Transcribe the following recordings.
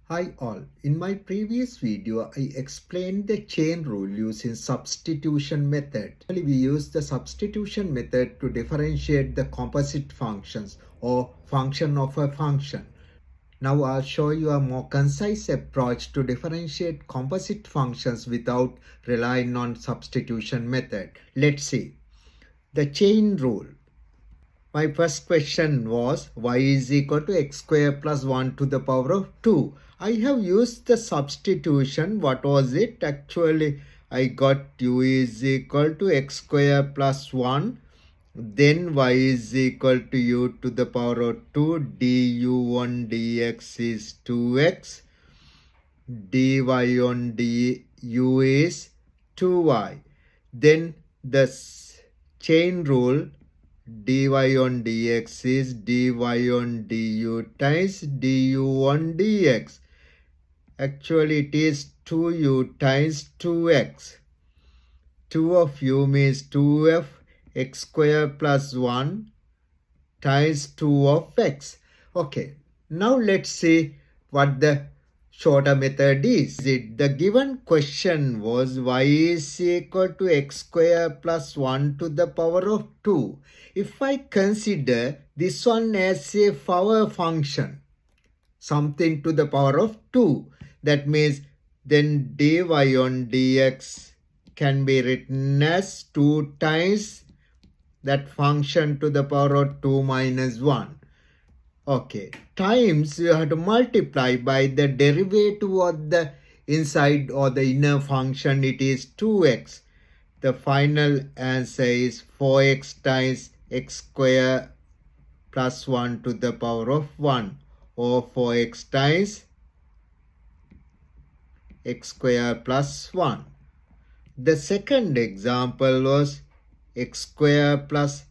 Hi all, in my previous video I explained the chain rule using substitution method. We use the substitution method to differentiate the composite functions or function of a function. Now I'll show you a more concise approach to differentiate composite functions without relying on substitution method. Let's see. The chain rule. My first question was y is equal to x square plus 1 to the power of 2. I have used the substitution. What was it? Actually, I got u is equal to x square plus 1. Then y is equal to u to the power of 2. du on dx is 2x. dy on du is 2y. Then the chain rule dy on dx is dy on du times du on dx. Actually, it is 2u times 2x. 2 of u means 2f x square plus 1 times 2 of x. Okay, now let's see what the shorter method is. The given question was y is equal to x square plus 1 to the power of 2. If I consider this one as a power function, something to the power of 2, that means then dy on dx can be written as 2 times that function to the power of 2 minus 1. Okay, times you have to multiply by the derivative of the inside or the inner function, it is 2x. The final answer is 4x times x square plus 1 to the power of 1, or 4x times x square plus 1. The second example was x square plus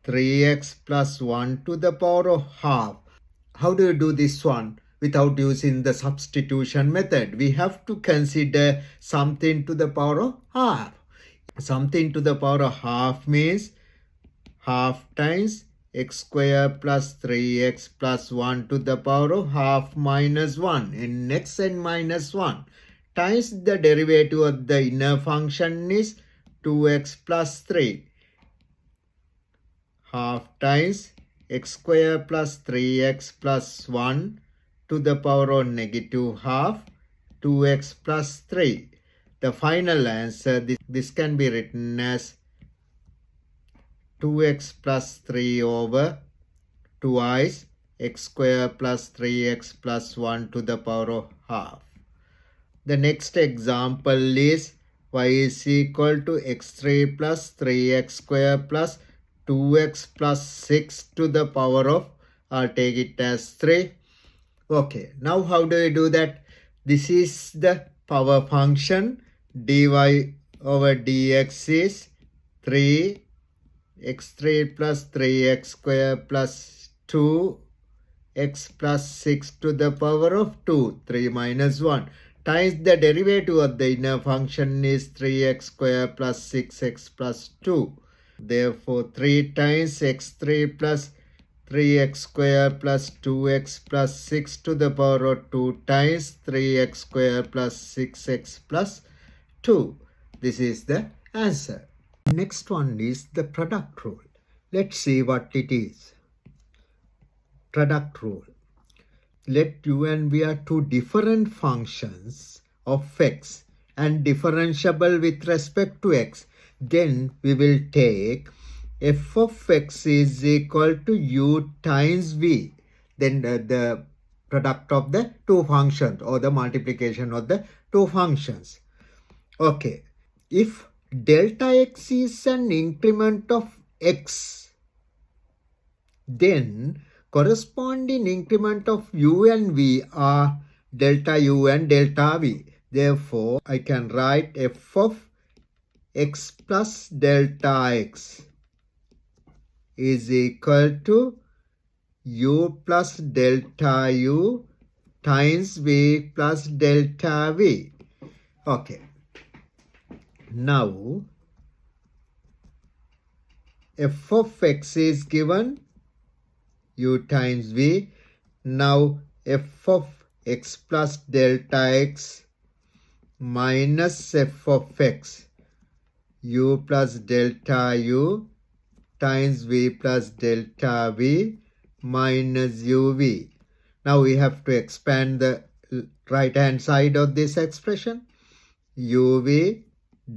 3x plus 1 to the power of half. How do you do this one without using the substitution method? We have to consider something to the power of half. Something to the power of half means half times x square plus 3x plus 1 to the power of half minus 1 in x and minus 1 times the derivative of the inner function is 2x plus 3. Half times x square plus 3x plus 1 to the power of negative half 2x plus 3. The final answer, this can be written as 2x plus 3 over twice x square plus 3x plus 1 to the power of half. The next example is y is equal to x3 plus 3x square plus 2x plus 6 to the power of, I'll take it as 3. Okay, now how do you do that? This is the power function. Dy over dx is 3 x3 plus 3x square plus 2x plus 6 to the power of 2, 3 minus 1, times the derivative of the inner function is 3x square plus 6x plus 2. Therefore, 3 times x3 plus 3x square plus 2x plus 6 to the power of 2 times 3x square plus 6x plus 2. This is the answer. Next one is the product rule. Let's see what it is. Product rule. Let u and v are two different functions of x and differentiable with respect to x. Then we will take f of x is equal to u times v. Then the product of the two functions or the multiplication of the two functions. Okay, if delta x is an increment of x, then corresponding increment of u and v are delta u and delta v. Therefore, I can write f of x plus delta x is equal to u plus delta u times v plus delta v. Okay. Now, f of x is given u times v. Now, f of x plus delta x minus f of x u plus delta u times v plus delta v minus uv. Now we have to expand the right hand side of this expression. uv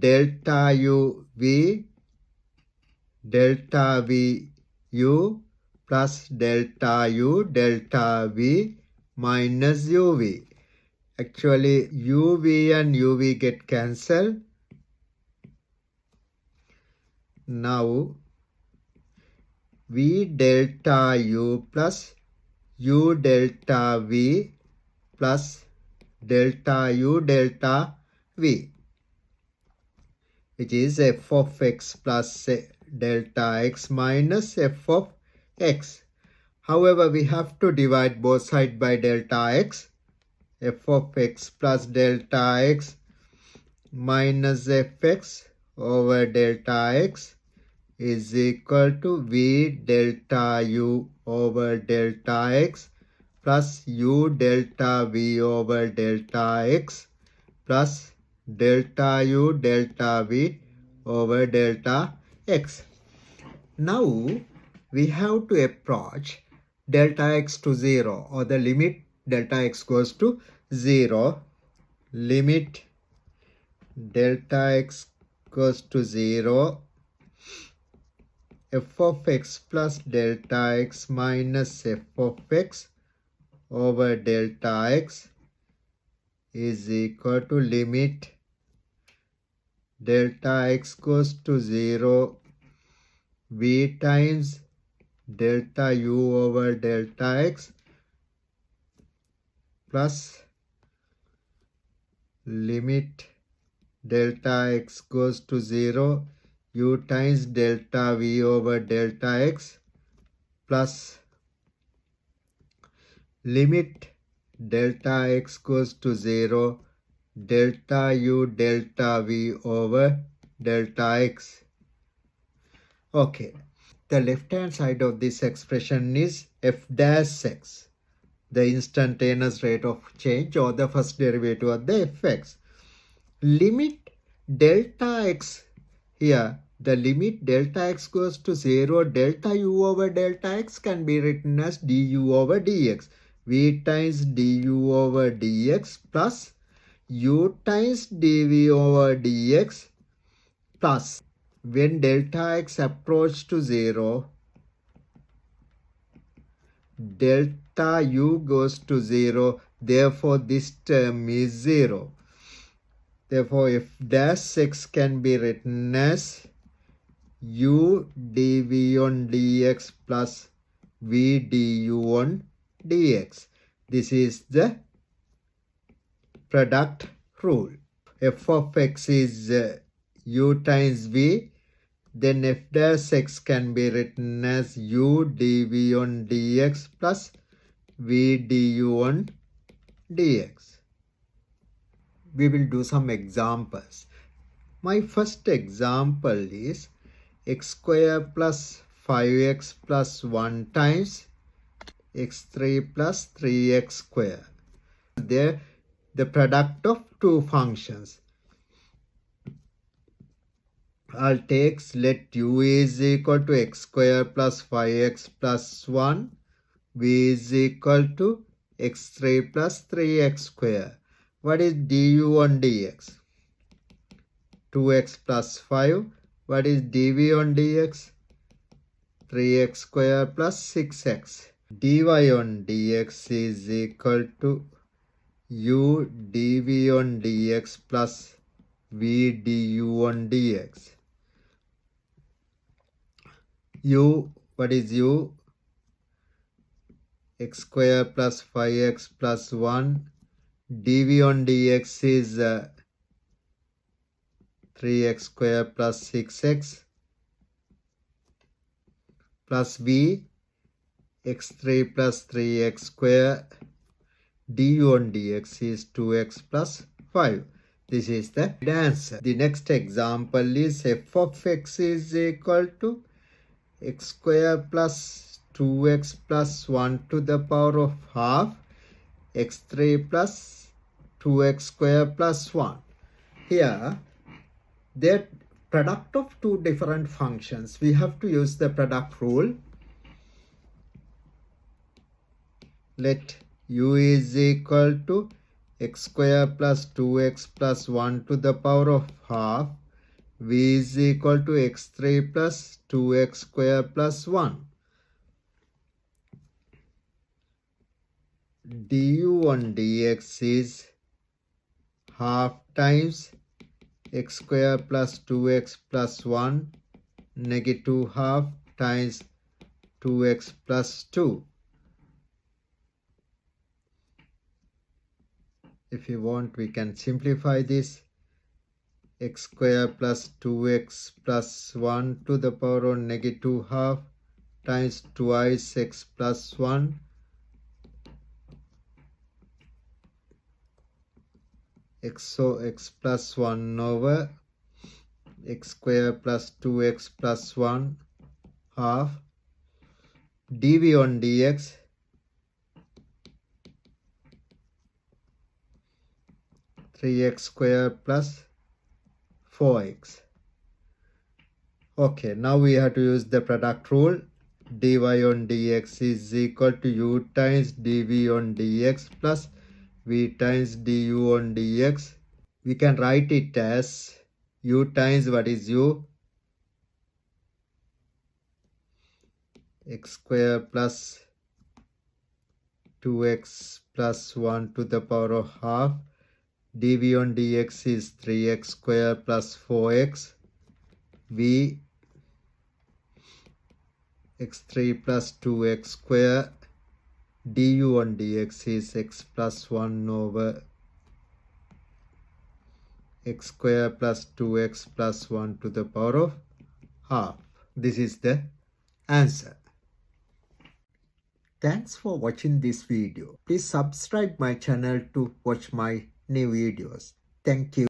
delta uv delta v u plus delta u delta v minus uv. Actually uv and uv get cancelled. Now v delta u plus u delta v plus delta u delta v, which is f of x plus delta x minus f of x. However, we have to divide both sides by delta x. F of x plus delta x minus fx over delta x is equal to v delta u over delta x plus u delta v over delta x plus delta u delta v over delta x. Now we have to approach delta x to 0, or the limit delta x goes to 0. Limit delta x goes to 0. F of x plus delta x minus f of x over delta x is equal to limit delta x goes to 0 v times delta u over delta x plus limit delta x goes to 0 u times delta v over delta x plus limit delta x goes to 0 delta u delta v over delta x. Okay, the left hand side of this expression is f dash x, the instantaneous rate of change or the first derivative of the fx. Limit delta x, here the limit delta x goes to 0, delta u over delta x can be written as du over dx. v times du over dx plus u times dv over dx plus, when delta x approach to 0, delta u goes to 0, therefore this term is 0. Therefore f dash x can be written as u dv on dx plus v du on dx. This is the product rule. F of x is u times v, then f dash x can be written as u dv on dx plus v du on dx. We will do some examples. My first example is x square plus 5x plus 1 times x3 plus 3x square. There, the product of two functions. I'll take, let u is equal to x square plus 5x plus 1, v is equal to x3 plus 3x square. What is du on dx? 2x plus 5. What is dv on dx? 3x square plus 6x. dy on dx is equal to u dv on dx plus v du on dx. U, what is u? X square plus 5x plus 1. dv on dx is 3x square plus 6x plus v, x3 plus 3x square. du on dx is 2x plus 5. This is the answer. The next example is f of x is equal to x square plus 2x plus 1 to the power of half. x3 plus 2x square plus 1. Here, they're product of two different functions. We have to use the product rule. Let u is equal to x square plus 2x plus 1 to the power of half. V is equal to x3 plus 2x square plus 1. du on dx is half times x square plus 2x plus 1 negative half times 2x plus 2. If you want, we can simplify this. X square plus 2x plus 1 to the power of negative half times twice x plus 1 x plus 1 over x square plus 2x plus 1 half dv on dx three x square plus 4x. Okay, now we have to use the product rule. dy on dx is equal to u times dv on dx plus v times du on dx. We can write it as u times what is u? X square plus 2x plus 1 to the power of half. dv on dx is 3x square plus 4x. v x3 plus 2x square. du on dx is x plus 1 over x square plus 2x plus 1 to the power of half. This is the answer. Thanks for watching this video. Please subscribe my channel to watch my new videos. Thank you.